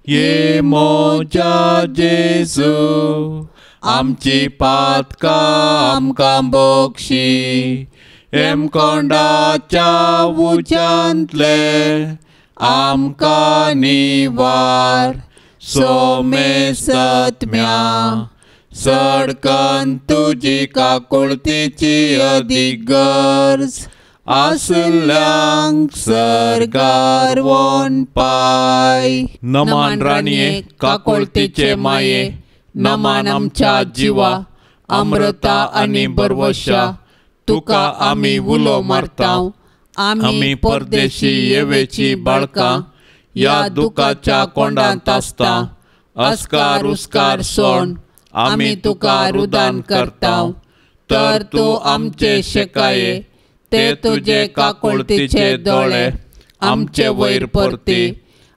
ये मोजा जेजू आमची पातका आमकां बोक्षी एम कोंडाच्या उच्यांतले आमकां निवार सोमे सत्म्या सडकन तुजी काकुळतीची अदीक गरज आसल्यांक सरकार वोन पाय. नमान राणये काकुळतीचे माये नमान आमच्या जिवा अमृता आणि बरवशा तुका आमी उलो मारताव. आमी परदेशी येवेची बाळकां या दुखाच्या कोंडांत आसता अस्कार उस्कार सोड आमी तुका रुदान करताव. तर तूं आमचे शेकाये ते तुझे काकुळतीचे दोळे आमचे वयर परती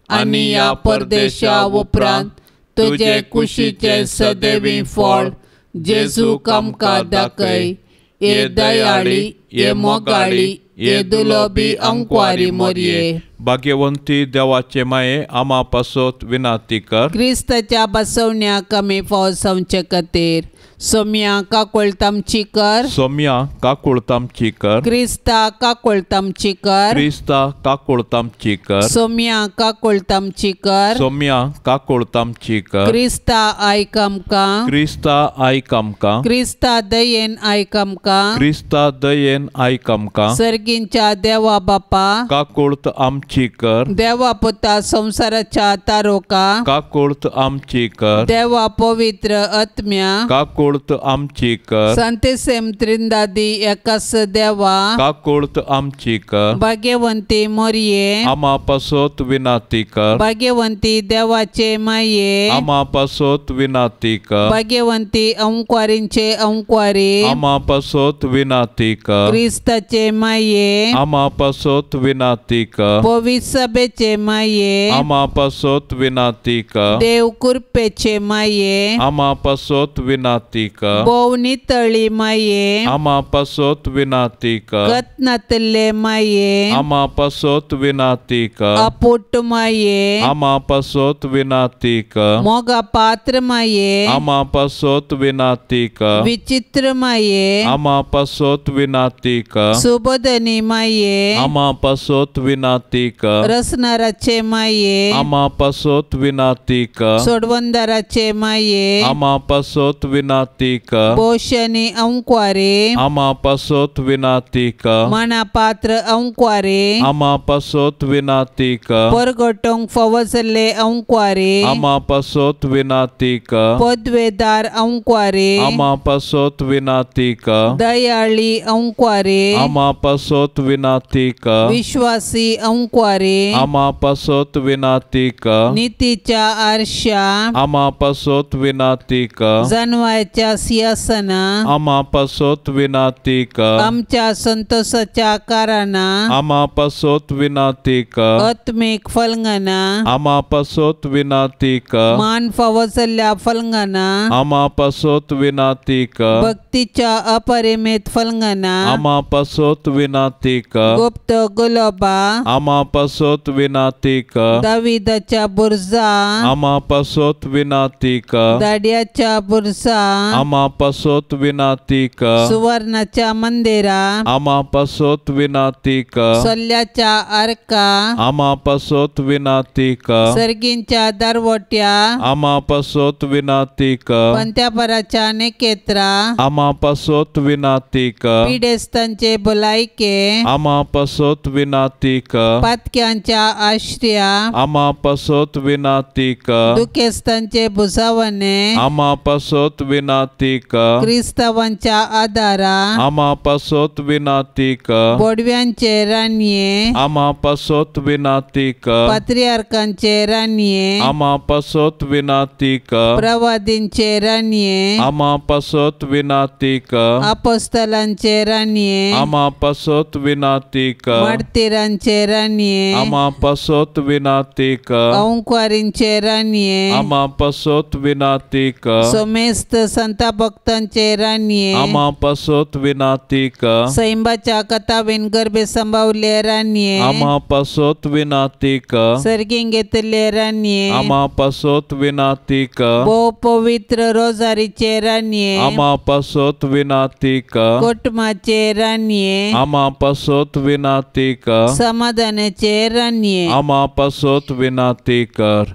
आणि या परदेशा उपरांत तुझे कुशीचे सदैवी फळ जेजूक आमकां दाखय. ये दयाळी ये मोगाळी ये दुलोबी अंकवारी मोरये. भाग्यवंती देवाचे माये आम्हा पासत विनाती कर. क्रिस्ताच्या बसवण्या कमी फावसांचे खातीर सोम्या काकुळतामची कर. सोम्या काकुळतामची कर. क्रिस्ता काकुळतामची कर. क्रिस्ता काकुळतामची कर. सोम्या काकुळतामची कर. सोम्या काकुळतामची कर. क्रिस्ता आयक आमकां. क्रिस्ता आयक आमकां. क्रिस्ता दयेन आयक आमकां. क्रिस्ता दयेन आयक आमकां. सर्गींच्या देवा बापा काकुळत आमची कर. देवा पुता संसाराच्या तारोका काकुळत आमची कर. देवा पवित्र आत्म्या काकुळत आमची कर. संतेसेम त्रिंदादी एकास देवा काकुळत आमची कर. भाग्यवंती मोरये आम्हा पासत विनाती कर. भाग्यवंती देवाचे माये आम्हा पासत विनाती कर. भाग्यवंती अंकवारींचे अंकवारी आम्हा पासत विनाती कर. क्रिस्ताचे माये आम्हा पासत विनाती कर. पवित्र सभेचे माये आम्हा पासत विनाती कर. देव कृपेचे माये आम्हा पासत विनाती विनाती कर। बोव नितळी माये आमा पासोत विनाती कर। गतनातले माये आमा पासोत विनाती कर। अपुट माये आमा पासोत विनाती कर। मोगा पात्र माये आमा पासोत विनाती कर। विचित्र माये आमा पासोत विनाती कर। सुबोधनी माये आमा पासोत विनाती कर। रसनाराचे माये आमा पासोत विनाती कर। सोडवंदाराचे माये आमा पासोत विनाती कर। पोषणी अंक्वारे आमा पासोत विनाती कर। मनापात्र अंक्वारे आमा पासोत विनाती कर। परगटोंग फवसले अंक्वारे आमा पासोत विनाती कर। पदवेदार अंक्वारे आमा पासोत विनाती कर। दयाळी अंक्वारे आमा पासोत विनाती कर। विश्वासी अंक्वारे आमा पासोत विनाती कर। नीतीच्या आरशा आमा पासोत विनाती कर। जनवायच्या सिंहासना आमा पासोत विनाती कर। आमच्या संतोषाच्या कारणा आमा पासोत विनाती कर। आत्मिक फलंगना आमा पासोत विनाती कर। मान फवसल्या फलंगना आमा पासोत विनाती कर। भक्तीच्या अपरिमित फलंगना आमा पासोत विनाती कर। गुप्त गुलाबा आमा पासोत विनाती कर। दाविदाच्या बुरजा आमा पासोत विनाती कर। दाड्याच्या बुरजा आमा पासोत विनाती कर। सुवर्णाच्या मंदिरा आमा पासोत विनाती कर। सल्ल्याच्या आरका आमा पासोत विनाती कर। सर्गींच्या दरवट्या आमा पासोत विनाती कर। पंत्यापराच्या नेकेत्रा आमा पासोत विनाती कर। पिडेस्तांचे भलायके आमा पासोत विनाती कर। पातक्यांच्या आश्रया आमा पासोत विनाती कर। दुखेस्तांचे भुसावणे आमा पासोत विनाती कर। क्रिस्तावांच्या आधारा आमा पासोत विनाती कर। बोडव्यांचे रान्ये आमा पासोत विनाती कर। पात्रियार्कांचे रान्ये आमा पासोत विनाती कर। प्रवादींचे रान्ये आमा पासोत विनाती कर। अपोस्तलांचे रान्ये आमा पासोत विनाती कर। मार्तिरांचे रान्ये आमा पासोत विनाती कर। अंक्वारींचे रान्ये आमा पासोत विनाती कर। सोमेस्त संता भक्तांचे रान्ये आमा पासोत विनाती कर। सैंबाच्या कथावीन गर्भे संभावले रान्ये आमा पासोत विनाती कर। सर्गींग घेतले रान्ये आमा पासोत विनाती कर। भोव पवित्र रोजारीचे रान्ये आमा पासोत विनाती कर। कुटुंबाचे रान्ये आमा पासोत विनाती कर। समाधानाचे रान्ये आमा पासोत विनाती कर।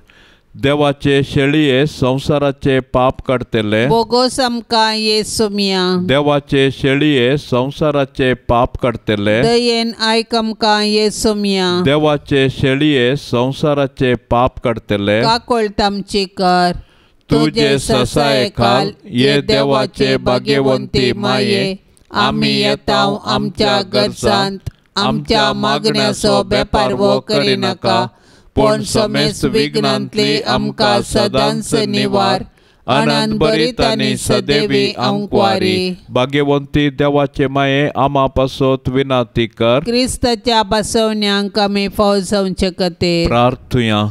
देवाचे शेळये संसाराचे पाप काडतले। बोगोस आमकां येसुमिया देवाचे शेळये संसाराचे पाप काडतले। दयेन आयक आमकां येसुमिया देवाचे शेळये संसाराचे पाप काडतले। काकोळत आमची कर तुझे ससाये खाल ये देवाचे भाग्यवंती माये। आमी येताव आमच्या गरजांत आमच्या मागण्याचो बेपार वो करिनाका। पण समेस्त विघ्नांतली आमकां सदांच निवार। अनंत बरीत आनी सदैवी अंक्वारी। भाग्यवंती देवाचे माये आमा पासोत विनाती कर। क्रिस्ताच्या बसवण्यांक आमी फौजवचे खातीर प्रार्थुया।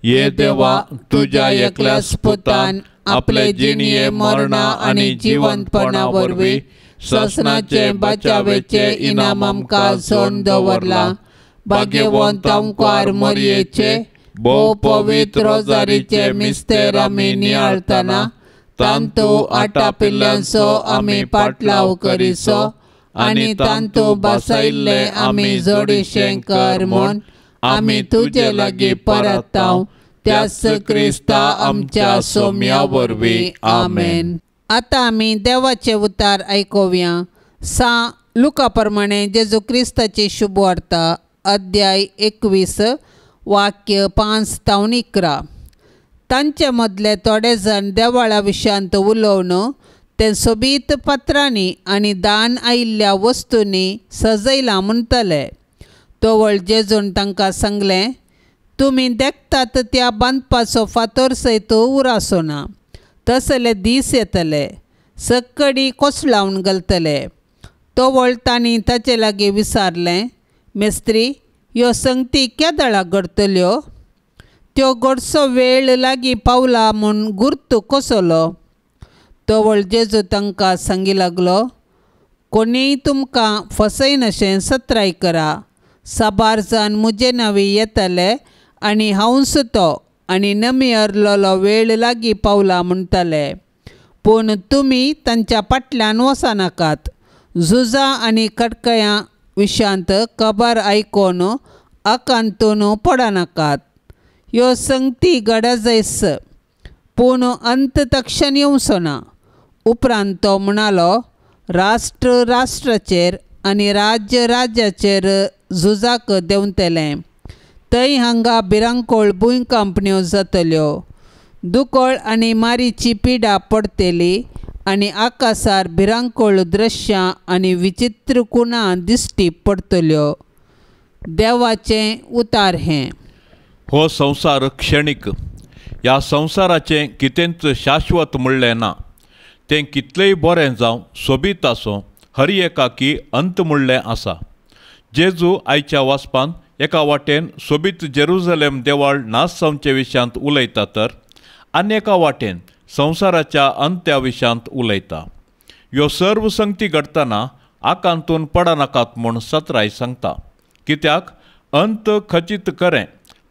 ये देवा तुझ्या एकल्याच पुतान आपले जिणये मरणा आनी जिवंतपणा वरवीं ससनाचे बचावेचे इनाम आमकां सोन दवरला। भाग्यवंत अंक्वार मरयेचे भोव पवित्र रोजारीचे मिस्तेर आमी नियाळतना तांतू आटा पिल्ल्यांचो आमी पाटलाव करिसो आनी तांतू बसयल्ले आमी जोडिशें कर म्हूण आमी तुजे लागीं परताव त्याच क्रिस्ता आमच्या सोम्या वरवीं आमेन। आतां आमी देवाचे उतार आयकुया। लुका प्रमाणे जेजू क्रिस्ताची शुभ वार्ता अध्याय 21 वाक्य 5 ते 11। तांचे मदले थोडे जण देवाळा विशयांत उलोवन ते सोबीत पत्रांनी आनी दान आयिल्ल्या वस्तूंनी सजयलां म्हणटले। तोवळ जेजून तांकां सांगलें, तुमी देखतात त्या बांदपाचो फातर सयत उरासो ना। तसले दीस येतले, सक्कडी कोसळावन घालतले। तोवळ तांणी ताचे लागीं विचारलें, मेस्त्री, ह्यो संगती केदळा घडतल्यो? त्यो घडसो वेळ लागीं पावला म्हूण गुर्त कसलो? तवळ जेजू तांकां सांगी लागलो, कोणीय तुमकां फसयन अशें सत्राय करा, साबार जाण म्हजे नांवी येतले आनी हांवूच तो आनी नमी आरलेलो वेळ लागीं पावला म्हणटले, पूण तुमी तांच्या फाटल्यान वचनाकात. झुजां आनी खटकयां विशांत खबर आयकोन आकांतून पडनाकात. ह्यो संगती घडा जायस, पूण अंत तक्षण येवचो ना. उपरांत तो म्हणालो, राष्ट्र राष्ट्राचेर आनी राज्य राज्याचेर झुजाक देंवतलें. थंय हांगा भिरांकोळ भूंयकांपण्यो जातल्यो, दुकोळ आनी मारीची पिडा पडटली आनी आकाशार भिरांकोळ दृश्यां आनी विचित्र कुणां दिश्टी पडटल्यो. देवाचें उतार हें. हो संवसार क्षणीक. ह्या संवसाराचें कितेंच शाश्वत म्हणलें ना. तें कितलेंय बरें जावं सोबीत आसूं, हर एकाकी अंत म्हणलें आसा. जेजू आयच्या वाचपान एका वाटेन सोबीत जेरुजलेम देवाळ नाश जावचे विशयांत उलयता, तर आनी एका वाटेन संवसाराच्या अंत्या विशयांत उलयता. ह्यो सर्व संगती घडटना आकांतून पडनाकात म्हूण सत्राय सांगता. कित्याक अंत खचीत खरें,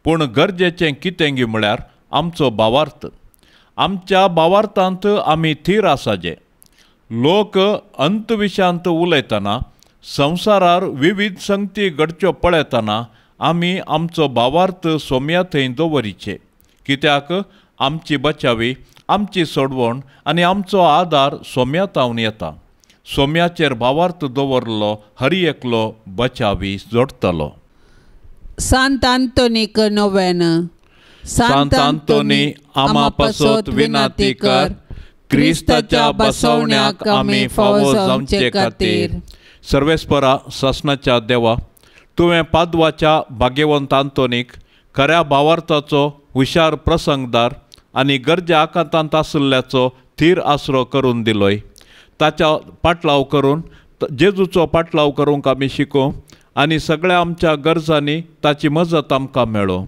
पूण गरजेचें कितेंगी म्हळ्यार आमचो भावार्थ. आमच्या भावार्थांत आमी थीर आसाजे. लोक अंत विशयांत उलयतना, संवसारार विविध संगती घडच्यो पळयतना आमी आमचो भावार्थ सोम्या थंय दवरिचे. कित्याक आमची बचावी, आमची सोडवण आनी आमचो आदार सोम्यातावन येता. सोम्याचेर भावार्थ दवरलो हर एकलो बचावी जोडटलो. सांत आंतोनीक नोवेन. सांत आंतोनी, आमा पासत विनाती कर, क्रिस्ताच्या बसवण्याक आमी फावो जावचे खातीर. सर्वेस्परा सासणाच्या देवा, तुवें पाद्वाच्या भाग्यवंत आंतोनीक खऱ्या भावार्थाचो हुशार प्रसंगदार आनी गरजा आकांतांत आशिल्ल्याचो थीर आसरो करून दिलोय. ताच्या पाटलाव करून जेजूचो पाटलाव करूंक आमी शिकूं आनी सगळ्या आमच्या गरजांनी ताची मजत आमकां मेळो.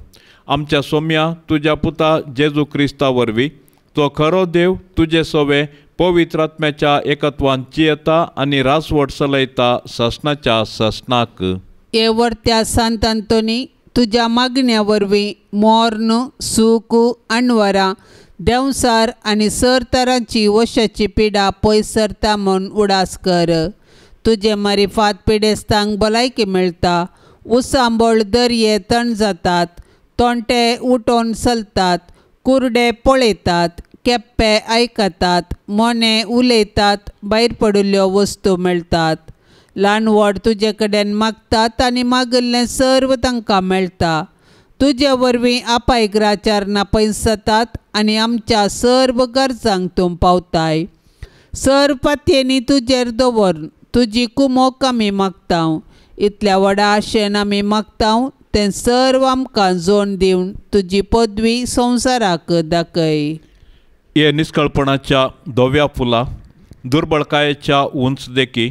आमच्या सोम्या तुज्या पुता जेजू क्रिस्ता वरवीं तो खरो देव तुजे सोवे पवित्र आत्म्याच्या एकत्वान जियेता आनी रासवट चलयता ससनाच्या ससनाक. हे वर्त्या सांत आंतोनी, तुज्या मागण्या वरवीं मोर्न, सूख, आण्वरां, देंवसार आनी सर तरांची वशाची पिडा पयस सरता म्हूण उडास कर. तुजे मारिफात पिडेस्तांक भलायकी मेळटा. उसांबळ दर्ये थंड जातात, तोंटे उठोन चलतात, कुर्डे पळयतात, केप्पे आयकतात, मोने उलयतात, भायर पडिल्ल्यो वस्तू मेळटात. ल्हान व्हड तुजे कडेन मागतात आनी मागिल्लें सर्व तांकां मेळटा. तुजे वरवीं आपायग्राचारणां पयस जातात आनी आमच्या सर्व गरजांक तूं पावताय. सर पातयेनी तुजेर दवर तुजी कुमोक आमी मागतांव. इतल्या व्हडा आशेन आमी मागतांव, तें सर्व आमकां जोड दिवन तुजी पदवी संवसाराक दाखय. हे निश्कळपणाच्या धव्या फुलां, दुर्बळकायेच्या उंच देखी,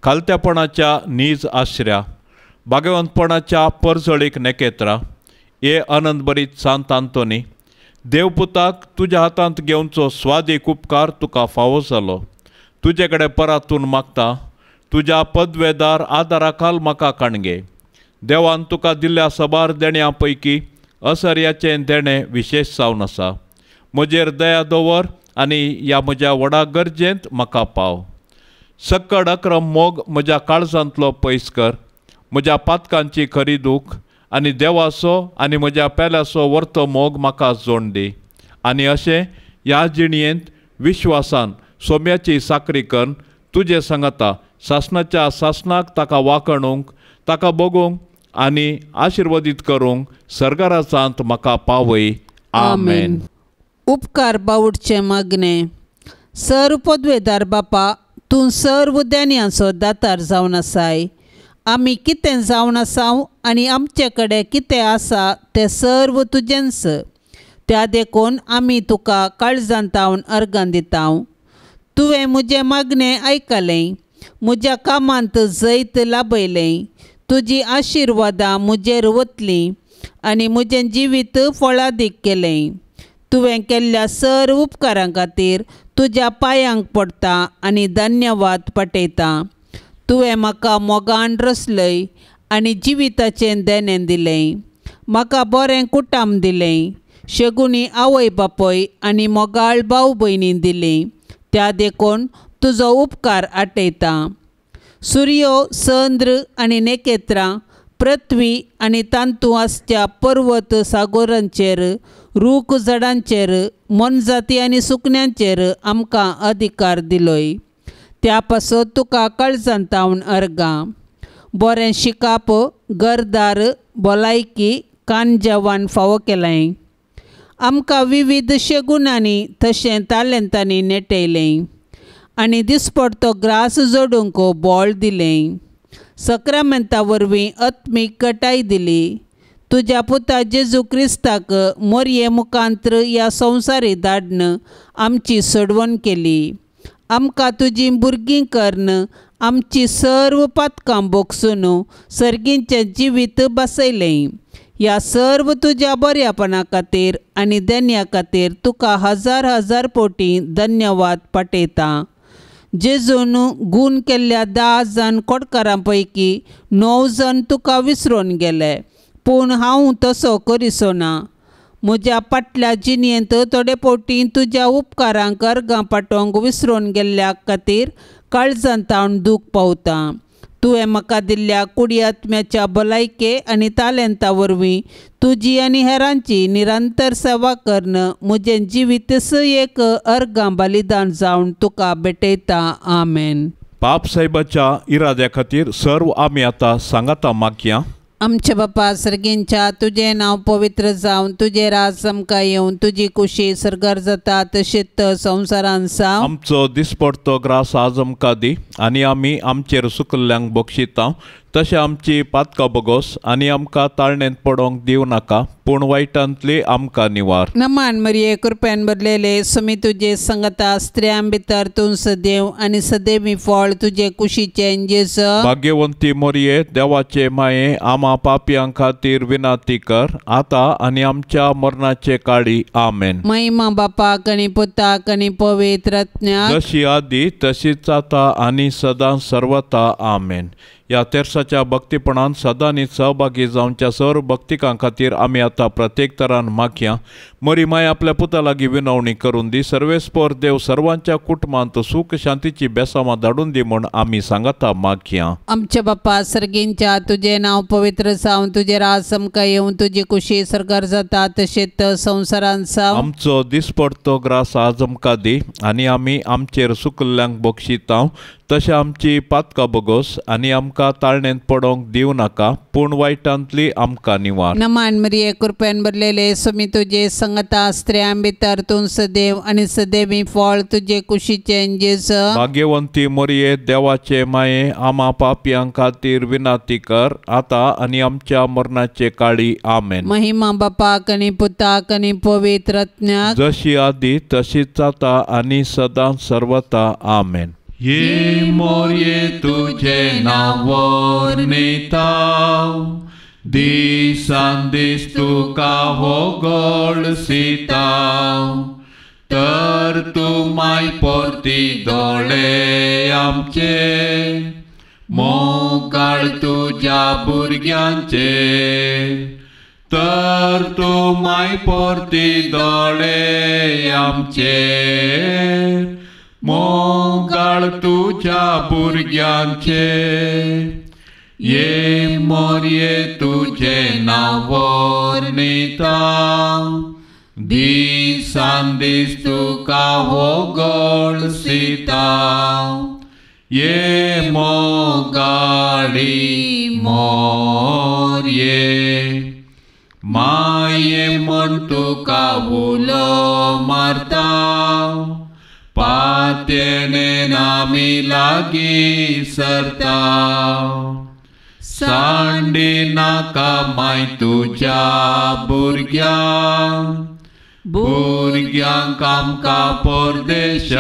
खालत्यापणाच्या नीज आश्र्या, भाग्यवंतपणाच्या परजळीक नेकेत्रा, हे आनंद भरीत सांत आंतोनी, देवपुताक तुज्या हातांत घेवचो स्वादीक उपकार तुका फावो जालो. तुजे कडेन परातून मागता, तुज्या पदवेदार आदाराखाल म्हाका काणगे. देवान तुका दिल्ल्या सबार देण्यां पैकी असर्याचें देणें विशेश जावन आसा. म्हजेर दया दवर आनी ह्या म्हज्या व्हडा गरजेंत म्हाका पाव. सक्कड अक्रम मोग म्हज्या काळजांतलो पयस कर. म्हज्या पातकांची खरी दूख आनी देवाचो आनी म्हज्या पेल्याचो वर्तो मोग म्हाका जोड दी. आनी अशें ह्या जिणयेंत विश्वासान सोम्याची साकरी करून तुजे सांगता सासणाच्या सासणाक ताका वाकणूंक, ताका बगूंक आनी आशिर्वादीत करूंक सर्गाराचांत म्हाका पावय. आमेन. उपकार बावडचे मागणे. सर्व पदवेदार बापा, तूं सर्व देण्यांचो दातार जावन आसाय. आमी कितें जावन आसाव आनी आमचे कडेन कितें आसा तें सर्व तुजेंच. त्या देखून आमी तुका काळजांतावन अर्गां दितांव. तुवें म्हजें मागणें आयकलें, म्हज्या कामांत जैत लाभयलें. तुजी आशिर्वादां म्हजेर वतलीं आनी म्हजें जिवीत फळादीक केलें. तुवें केल्ल्या सर्व उपकारां खातीर तुज्या पांयांक पडटा आनी धन्यवाद पटयता। तुवें म्हाका मोगान रचलय आनी जिविताचें देणें दिलें। म्हाका बरें कुटुंब दिलें, शेगुणी आवय बापय आनी मोगाळ भाव भयणी दिलीं, त्या देखून तुजो उपकार आठयता। सूर्यो, चंद्र आनी नखेत्रां, पृथ्वी आनी तांतू आसच्या पर्वत सागोरांचेर, रूख झाडांचेर, मनजाती आनी सुकण्यांचेर आमकां अधिकार दिलोय। त्या पासत तुका काळजांतावन अर्गां। बरें शिकाप, घरदार, भलायकी, कान जेवण फावो केलें। आमकां विविध शेगुणांनी तशें तालेंतांनी नेटयलें आनी दिसपडतो ग्रास जोडूंक बोळ दिलें। सक्रामेंता वरवीं आत्मीक घटाय दिली। तुज्या पुता जेजू क्रिस्ताक मोरये मुखांत्र ह्या संवसारी धाडन आमची सोडवण केली। आमकां तुजी भुरगीं कर्ण आमची सर्व पातकां बोगसून सर्गींचें जिवीत बसयलें। ह्या सर्व तुज्या बऱ्यापणा खातीर आनी देण्या खातीर तुका हजार हजार पोटी धन्यवाद पटयता। जेजून गूण केल्ल्या 10 जाण कोडकारां पैकी 9 जाण तुका विसरून गेले, पूण हांव तसो करिसो ना। म्हज्या फाटल्या जिणेंत थोडे पोटी तुज्या उपकारांक अर्गां पाठोवंक विसरून गेल्ल्या खातीर काळजांतावन दूख पावता। तुवें म्हाका दिल्ल्या कुडी आत्म्याच्या भलायके आनी तालेंता वरवीं तुजी आनी हेरांची निरंतर सेवा करण म्हजें जिवीत एक अर्गां बलिदान जावन तुका भेटयता। आमेन। पाप साहेबाच्या इराद्या खातीर सर्व आमी आतां सांगाता मागया। आमचे बापा सर्गींच्या, तुजें नांव पवित्र जावन तुजें राज आमकां येवन तुजी कुशी सरकार जाता तशीच संवसारान जावं। आमचो दिसपडतो ग्रास आज आमकां दी आनी आमी आमचेर चुकल्ल्यांक बक्षिता तशें आमची पातकां बोगोस आनी आमकां ताळणेंत पडोवंक दिवं नाका, पूण वायटांतली आमकां निवार। नमान मरिये, कृपेन भरलेले समी तुजे संगता, स्त्रियां भितर तूं सदैव आनी सदैवी फळ तुजे कुशीचें जेजू। भाग्यवंती मोरये, देवाचे माये, आमा पापयां खातीर विनाती कर, आतां आनी आमच्या मरणाचे काळी। आमेन। महिमा बापाक आनी पुताक आनी पवित्र आत्म्याक, जशी आदी तशीच आता आनी सदां सर्वता। आमेन। ह्या तेर्साच्या भक्तीपणान सदांनी सहभागी जावच्या सर्व भक्तिकां खातीर आमी आतां प्रत्येक तरान मागया। मरी माय आपल्या पुता लागीं विनवणी करून दी। सर्वेस्पर देव सर्वांच्या कुटुंबांत सुख शांतीची बेसामां धाडून दी म्हूण आमी सांगता मागया। आमचे बापा सर्गींच्या, तुजें नांव पवित्र जावन तुजें राज आमकां येवन तुजी कुशी सरकार जाता तशेंच संवसारान जावं। आमचो दिसपडतो ग्रास आज आमकां दी आनी आमी आमचेर चुकल्ल्यांक बक्षिता तशें आमची पातकां बोगोस आनी आमकां ताळणेंत पडोवंक दिवं नाका, पूण वायटांतली आमकां निवार। नमान मरिये, कृपेन भरलेले समी तुजे संगता, स्त्रियां भितर तूं सदैव आनी सदैवी फळ तुजे कुशीचें जेजू। भाग्यवंती मोरये, देवाचे माये, आमा पापयां खातीर विनाती कर, आतां आनी आमच्या मरणाचे काळी। आमेन। महिमा बापाक आनी पुताक आनी पवित्र आत्म्याक, जशी आदी तशीच आता आनी सदां सर्वता। आमेन। ये मोरये तुझे नांव वर्णिताव, दिसान दीस तुका होगळसिताव, तर तूं माय परती दोळे आमचे, मोगाळ तुज्या भुरग्यांचे, तर तूं माय परती दोळे आमचे, मोगाळ तुज्या भुरग्यांचे। ये मोरये तुझे नांव वर्णिताव, दिसान दीस तुका होगळसिताव, ये मोगाळी मोरये, माये म्हण तुका उलो मारता, पातेणेन आमी लागीं सरता, सांडी नाका माय तुज्या भुरग्यांक, भुरग्यांक आमकां परदेशाक,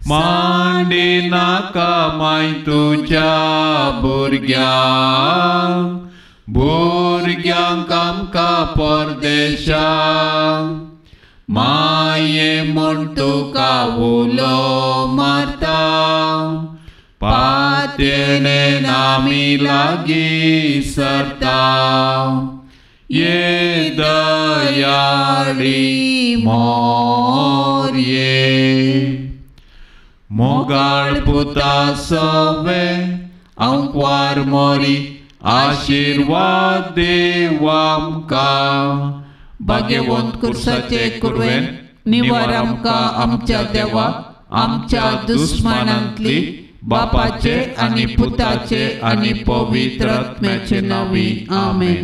मांडी नाका माय तुज्या भुरग्यांक, भुरग्यांक भुरग्यांक आमकां परदेशांक माये म्हूण तुका उलो मारता पातेणेन आमी लागीं सरता ये दयाळी मोरये मोगाळ पुता सवे आंकवार मोरी आशीर्वाद देव आमकां भाग्यवंत कुर्साचे कुरवेन निवार आमकां आमच्या देवा आमच्या दुस्मानांतली बापाचे आनी पुताचे आनी पवित्र आत्म्याचे नांवी आमेन.